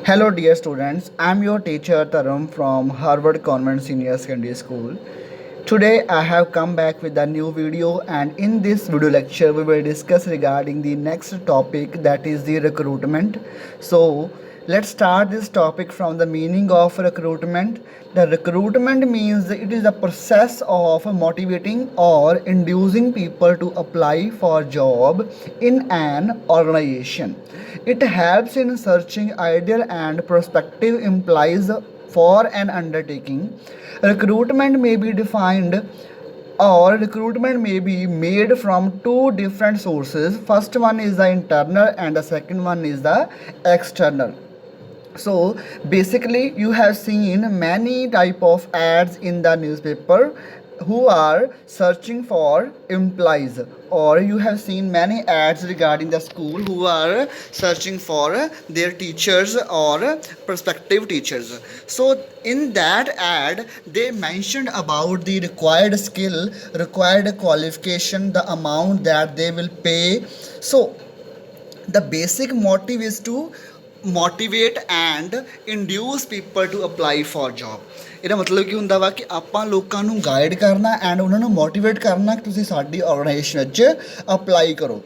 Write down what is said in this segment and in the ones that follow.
Hello, dear students. I'm your teacher Tarum from Harvard Convent Senior Secondary School. Today, I have come back with a new video, and in this video lecture, we will discuss regarding the next topic, that is the recruitment. So, let's start this topic from the meaning of recruitment. The recruitment means it is a process of motivating or inducing people to apply for job in an organization. It helps in searching ideal and prospective employees for an undertaking. Recruitment may be defined or recruitment may be made from two different sources. First one is the internal and the second one is the external. So basically you have seen many type of ads in the newspaper who are searching for employees, or you have seen many ads regarding the school who are searching for their teachers or prospective teachers. So in that ad they mentioned about the required skill, required qualification, the amount that they will pay. So the basic motive is to motivate and induce people to apply for job. ਇਹਦਾ ਮਤਲਬ ਕੀ ਹੁੰਦਾ ਵਾ ਕਿ ਆਪਾਂ ਲੋਕਾਂ ਨੂੰ guide ਕਰਨਾ and ਉਹਨਾਂ ਨੂੰ ਮੋਟੀਵੇਟ ਕਰਨਾ ਕਿ ਤੁਸੀਂ ਸਾਡੀ ਆਰਗੇਨਾਈਜੇਸ਼ਨ ਵਿੱਚ ਅਪਲਾਈ ਕਰੋ.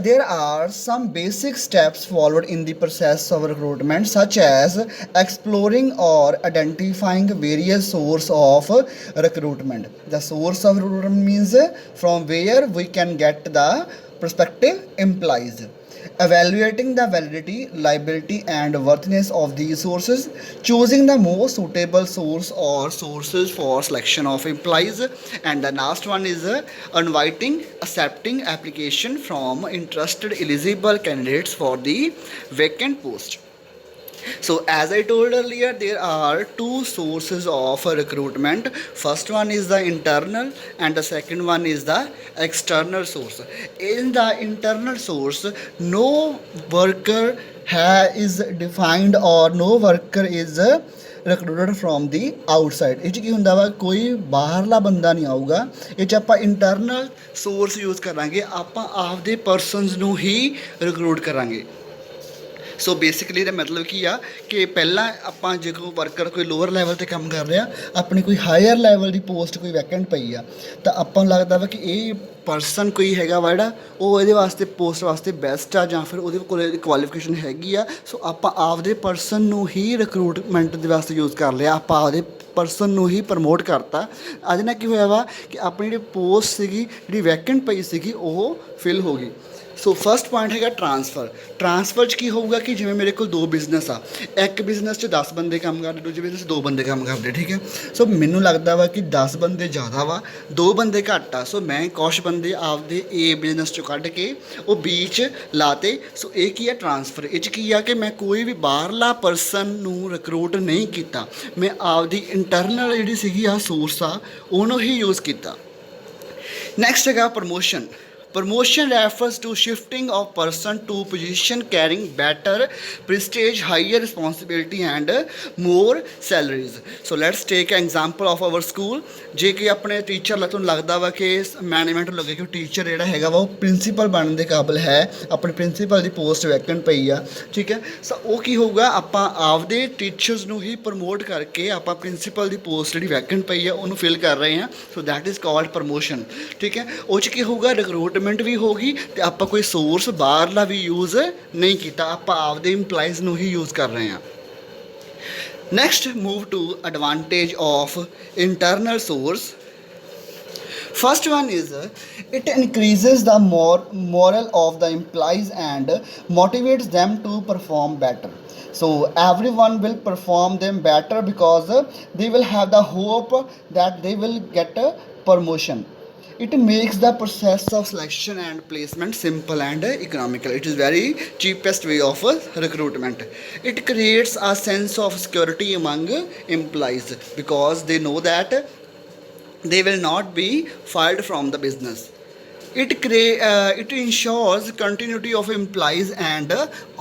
There are some basic steps followed in the process of recruitment, such as exploring or identifying various source of recruitment. The source of recruitment means from where we can get the prospective employees. Evaluating the validity, liability, and worthiness of these sources, choosing the most suitable source or sources for selection of employees, and the last one is inviting, accepting application from interested eligible candidates for the vacant post. So as I told earlier, there are two sources of recruitment. First one is the internal and the second one is the external source. In the internal source, no worker is defined or no worker is recruited from the outside. ਇਹ 'ਚ ਕੀ ਹੁੰਦਾ ਵਾ, ਕੋਈ ਬਾਹਰਲਾ ਬੰਦਾ ਨਹੀਂ ਆਊਗਾ. ਇਹ 'ਚ ਆਪਾਂ ਇੰਟਰਨਲ ਸੋਰਸ ਯੂਜ਼ ਕਰਾਂਗੇ, ਆਪਾਂ ਆਪਦੇ ਪਰਸਨਸ ਨੂੰ ਹੀ ਰਿਕਰੂਟ ਕਰਾਂਗੇ. ਸੋ ਬੇਸਿਕਲੀ ਇਹਦਾ ਮਤਲਬ ਕੀ ਆ ਕਿ ਪਹਿਲਾਂ ਆਪਾਂ ਜੇ ਕੋਈ ਵਰਕਰ ਕੋਈ ਲੋਅਰ ਲੈਵਲ 'ਤੇ ਕੰਮ ਕਰ ਰਿਹਾ, ਆਪਣੀ ਕੋਈ ਹਾਇਰ ਲੈਵਲ ਦੀ ਪੋਸਟ ਕੋਈ ਵੈਕੈਂਟ ਪਈ ਆ, ਤਾਂ ਆਪਾਂ ਨੂੰ ਲੱਗਦਾ ਵਾ ਕਿ ਇਹ ਪਰਸਨ ਕੋਈ ਹੈਗਾ ਵਾ ਜਿਹੜਾ ਉਹ ਇਹਦੇ ਵਾਸਤੇ ਪੋਸਟ ਵਾਸਤੇ ਬੈਸਟ ਆ, ਜਾਂ ਫਿਰ ਉਹਦੇ ਕੋਲ ਕੁਆਲੀਫਿਕੇਸ਼ਨ ਹੈਗੀ ਆ. ਸੋ ਆਪਾਂ ਆਪਦੇ ਪਰਸਨ ਨੂੰ ਹੀ ਰਿਕਰੂਟਮੈਂਟ ਦੇ ਵਾਸਤੇ ਯੂਜ਼ ਕਰ ਲਿਆ, ਆਪਾਂ ਆਪਦੇ ਪਰਸਨ ਨੂੰ ਹੀ ਪ੍ਰਮੋਟ ਕਰਤਾ. ਇਹਦੇ ਨਾਲ ਕੀ ਹੋਇਆ ਵਾ ਕਿ ਆਪਣੀ ਜਿਹੜੀ ਪੋਸਟ ਸੀਗੀ, ਜਿਹੜੀ ਵੈਕੈਂਟ ਪਈ ਸੀਗੀ, ਉਹ ਫਿਲ ਹੋ ਗਈ. ਸੋ ਫਸਟ ਪੁਆਇੰਟ ਹੈਗਾ ਟਰਾਂਸਫਰ. ਟਰਾਂਸਫਰ 'ਚ ਕੀ ਹੋਊਗਾ ਕਿ ਜਿਵੇਂ ਮੇਰੇ ਕੋਲ ਦੋ ਬਿਜ਼ਨਸ ਆ, ਇੱਕ ਬਿਜ਼ਨਸ 'ਚ 10 ਬੰਦੇ ਕੰਮ ਕਰਦੇ, ਦੂਜੇ ਬਿਜ਼ਨਸ 'ਚ 2 ਬੰਦੇ ਕੰਮ ਕਰਦੇ, ਠੀਕ ਹੈ. ਸੋ ਮੈਨੂੰ ਲੱਗਦਾ ਵਾ ਕਿ 10 ਬੰਦੇ ਜ਼ਿਆਦਾ ਵਾ, 2 ਬੰਦੇ ਘੱਟ ਆ. ਸੋ ਮੈਂ ਕੁਛ ਬੰਦੇ ਆਪਦੇ ਏ ਬਿਜ਼ਨਸ 'ਚੋਂ ਕੱਢ ਕੇ ਉਹ ਬੀ 'ਚ ਲਾਤੇ. ਸੋ ਇਹ ਕੀ ਆ, ਟਰਾਂਸਫਰ. ਇਹ 'ਚ ਕੀ ਆ ਕਿ ਮੈਂ ਕੋਈ ਵੀ ਬਾਹਰਲਾ ਪਰਸਨ ਨੂੰ ਰਿਕਰੂਟ ਨਹੀਂ ਕੀਤਾ, ਮੈਂ ਆਪਦੀ ਇੰਟਰਨਲ ਜਿਹੜੀ ਸੀਗੀ ਆ ਸੋਰਸ ਆ ਉਹਨੂੰ ਹੀ ਯੂਜ਼ ਕੀਤਾ. ਨੈਕਸਟ ਹੈਗਾ promotion. Promotion refers to shifting of person to position carrying better prestige, higher responsibility and more salaries. So let's take an example of our school. ਜੇ ਕਿ ਆਪਣੇ ਟੀਚਰ ਤੁਹਾਨੂੰ ਲੱਗਦਾ ਵਾ ਕਿ ਮੈਨੇਜਮੈਂਟ ਲੱਗੇ ਕਿ ਟੀਚਰ ਜਿਹੜਾ ਹੈਗਾ ਵਾ ਉਹ ਪ੍ਰਿੰਸੀਪਲ ਬਣਨ ਦੇ ਕਾਬਿਲ ਹੈ, ਆਪਣੀ ਪ੍ਰਿੰਸੀਪਲ ਦੀ ਪੋਸਟ ਵੈਕੈਂਟ ਪਈ ਆ, ਠੀਕ ਹੈ. ਸੋ ਉਹ ਕੀ ਹੋਊਗਾ, ਆਪਾਂ ਆਪਦੇ ਟੀਚਰਸ ਨੂੰ ਹੀ ਪ੍ਰਮੋਟ ਕਰਕੇ ਆਪਾਂ ਪ੍ਰਿੰਸੀਪਲ ਦੀ ਪੋਸਟ ਜਿਹੜੀ ਵੈਕੈਂਟ ਪਈ ਆ ਉਹਨੂੰ ਫਿਲ ਕਰ ਰਹੇ ਹਾਂ. So that is called promotion, ਠੀਕ ਹੈ. ਉਹ 'ਚ ਕੀ ਹੋਊਗਾ, ਰਿਕਰੂਟਮੈਂਟ ਵੀ ਹੋ ਗਈ ਤੇ ਆਪਾਂ ਕੋਈ ਸੋਰਸ ਬਾਹਰਲਾ ਵੀ ਯੂਜ਼ ਨਹੀਂ ਕੀਤਾ, ਆਪਾਂ ਆਪਦੇ ਇੰਪਲਾਈਜ਼ ਨੂੰ ਹੀ ਯੂਜ਼ ਕਰ ਰਹੇ ਹਾਂ. Next, move to advantage of internal source. First one is it increases the morale of the employees and motivates them to perform better. So everyone will perform them better because they will have the hope that they will get a promotion. It makes the process of selection and placement simple and economical. It is very cheapest way of recruitment. It creates a sense of security among employees because they know that they will not be fired from the business. It ensures continuity of employees and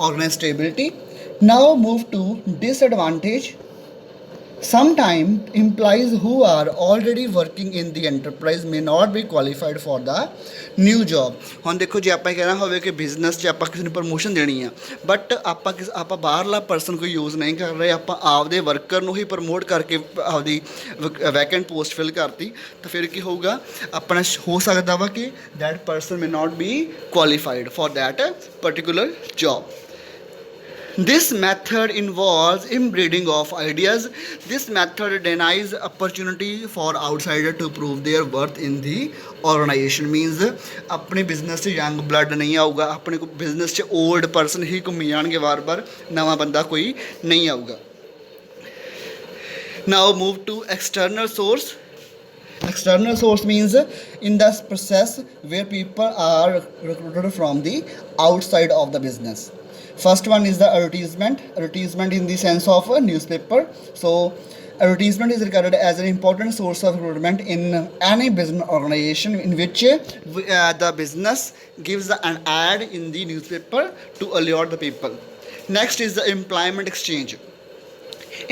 organized stability. Now move to disadvantage. Sometimes employees who are already working in the enterprise may not be qualified for the new job। ਹੁਣ ਦੇਖੋ ਜੇ ਆਪਾਂ ਕਹਿਣਾ ਹੋਵੇ ਕਿ business 'ਚ ਆਪਾਂ ਕਿਸੇ ਨੂੰ ਪ੍ਰਮੋਸ਼ਨ ਦੇਣੀ ਆ, ਬਟ ਆਪਾਂ ਬਾਹਰਲਾ ਪਰਸਨ ਕੋਈ ਯੂਜ਼ ਨਹੀਂ ਕਰ ਰਹੇ, ਆਪਾਂ ਆਪਦੇ ਵਰਕਰ ਨੂੰ ਹੀ ਪ੍ਰਮੋਟ ਕਰਕੇ ਆਪਦੀ ਵੈਕੈਂਟ ਪੋਸਟ ਫਿਲ ਕਰਤੀ, ਤਾਂ ਫਿਰ ਕੀ ਹੋਊਗਾ, ਆਪਣਾ ਹੋ ਸਕਦਾ ਵਾ ਕਿ that person may not be qualified for that particular job. This method involves inbreeding of ideas। This method denies opportunity for outsider to prove their worth in the organization। Means अपने business से young blood नहीं आऊगा, अपने को business से old person ही घूमी जाएंगे बार बार, नवा बंदा कोई नहीं आऊगा। Now move to external source। External source means in the process where people are recruited from the outside of the business। First one is the advertisement। Advertisement in the sense of a newspaper। So advertisement is regarded as an important source of recruitment in any business organization in which the business gives an ad in the newspaper to allure the people। Next is the employment exchange।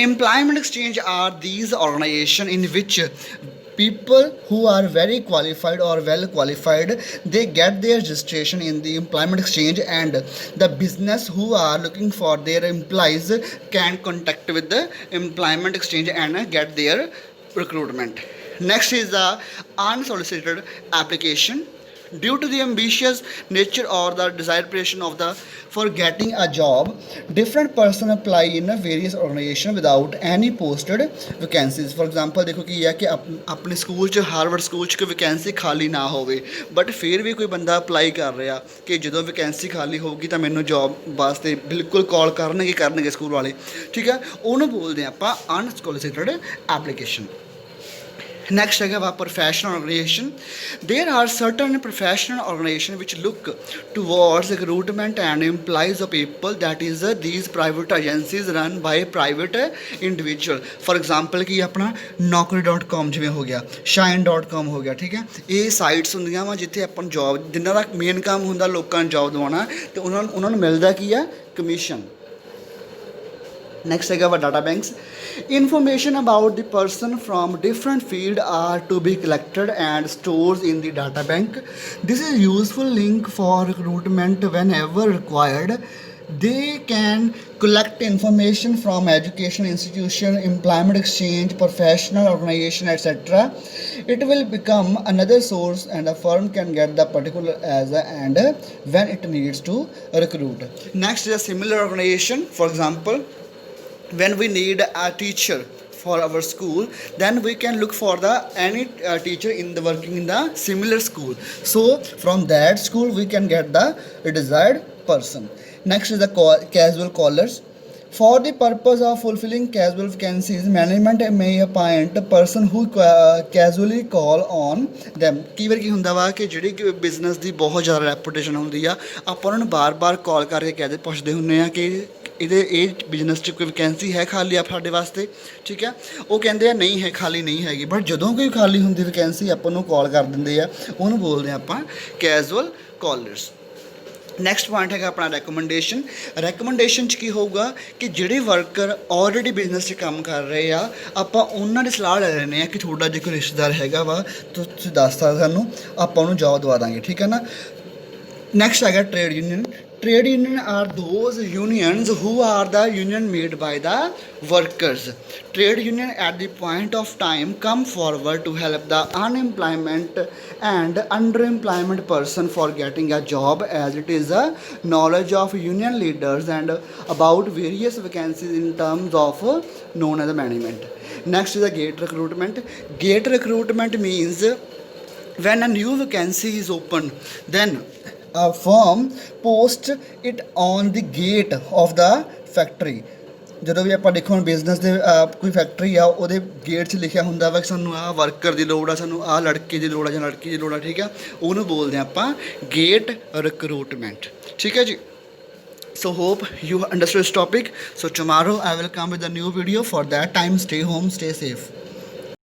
Employment exchange are these organizations in which people who are very qualified or well qualified, they get their registration in the employment exchange, and the business who are looking for their employees can contact with the employment exchange and get their recruitment। Next is the unsolicited application। Due to the ambitious nature or the desperation of the for getting a job, different person apply in a various organization without any posted vacancies। For example देखो कि यह कि अपने school च Harvard school च कोई vacancy खाली ना होवे, बट फिर भी कोई बंदा अप्लाई कर रहा कि जो वैकेंसी खाली होगी तो मैनू जॉब वास्ते बिल्कुल कॉल करनगे स्कूल वाले, ठीक है, उन्होंने बोलते हैं आप अनसोलिसिटेड एप्लीकेशन। Next है professional organization। There are certain professional organization which look towards recruitment and employs of people, that is these private agencies run by private individual। For example कि अपना naukri.com जिमें हो गया, shine.com हो गया, ठीक है, ये साइट्स होंदियां वा जिथे अपन जॉब जिन्हां दा मेन काम हुंदा लोकां नूं जॉब दिवाउणा ते उन्हां नूं मिलदा की है कमीशन। Next है data banks। Information about the person from different field are to be collected and stored in the data bank। This is useful link for recruitment whenever required। They can collect information from education institution, employment exchange, professional organization, etc. It will become another source and a firm can get the particular as a, and when it needs to recruit। Next is a similar organization। For example, when we need a teacher for our school, then we can look for the any teacher in the working in the similar school, so from that school we can get the desired person। Next is the casual callers। For the purpose of fulfilling casual vacancies, management may appoint a person who casually call on them। कई बार की हुंदा वा कि जिहड़ी कि business दी बहुत ज़्यादा reputation हुंदी आ, आपां उन्हां नूं बार-बार कॉल करके कहदे पुछदे हुंदे आ कि ਇਹਦੇ ਇਹ ਬਿਜ਼ਨਸ 'ਚ ਕੋਈ ਵੈਕੈਂਸੀ ਹੈ ਖਾਲੀ ਆ ਸਾਡੇ ਵਾਸਤੇ, ਠੀਕ ਹੈ, ਉਹ ਕਹਿੰਦੇ ਆ ਨਹੀਂ ਹੈ, ਖਾਲੀ ਨਹੀਂ ਹੈਗੀ, ਬਟ ਜਦੋਂ ਕੋਈ ਖਾਲੀ ਹੁੰਦੀ ਵੈਕੈਂਸੀ ਆਪਾਂ ਨੂੰ ਕਾਲ ਕਰ ਦਿੰਦੇ ਆ, ਉਹਨੂੰ ਬੋਲਦੇ ਆ ਆਪਾਂ ਕੈਜੂਅਲ ਕਾਲਰਸ। ਨੈਕਸਟ ਪੁਆਇੰਟ ਹੈਗਾ ਆਪਣਾ ਰეკਮੈਂਡੇਸ਼ਨ। ਰეკਮੈਂਡੇਸ਼ਨ 'ਚ ਕੀ ਹੋਊਗਾ ਕਿ ਜਿਹੜੇ ਵਰਕਰ ਆਲਰੇਡੀ ਬਿਜ਼ਨਸ 'ਚ ਕੰਮ ਕਰ ਰਹੇ ਆ, ਆਪਾਂ ਉਹਨਾਂ ਦੀ ਸਲਾਹ ਲੈ ਲੈਂਦੇ ਆ ਕਿ ਤੁਹਾਡਾ ਜੇ ਕੋਈ ਰਿਸ਼ਤੇਦਾਰ ਹੈਗਾ ਵਾ ਤੁਸੀਂ ਦੱਸ ਸਕਦੇ ਸਾਨੂੰ, ਆਪਾਂ ਉਹਨੂੰ ਜੋਬ ਦਵਾ ਦਾਂਗੇ, ਠੀਕ ਹੈ ਨਾ। ਨੈਕਸਟ ਹੈਗਾ trade union. Trade union are those unions who are the union made by the workers। Trade union at the point of time come forward to help the unemployment and underemployment person for getting a job, as it is a knowledge of union leaders and about various vacancies in terms of known as the management। Next is the gate recruitment। Gate recruitment means when a new vacancy is opened, then a firm post it on the gate of the factory। ਜਦੋਂ ਵੀ ਆਪਾਂ ਦੇਖੋ ਹੁਣ business ਦੇ ਕੋਈ factory ਆ, ਉਹਦੇ gate 'ਚ ਲਿਖਿਆ ਹੁੰਦਾ ਵਾ ਕਿ ਸਾਨੂੰ ਆਹ ਵਰਕਰ ਦੀ ਲੋੜ ਆ, ਸਾਨੂੰ ਆਹ ਲੜਕੇ ਦੀ ਲੋੜ ਆ ਜਾਂ ਲੜਕੀ ਦੀ ਲੋੜ ਆ, ਠੀਕ ਆ, ਉਹਨੂੰ ਬੋਲਦੇ ਆਪਾਂ ਗੇਟ ਰਿਕਰੂਟਮੈਂਟ, ਠੀਕ ਹੈ ਜੀ। So hope you understood this topic। So tomorrow I will come with a new video। For that time, stay home, stay safe।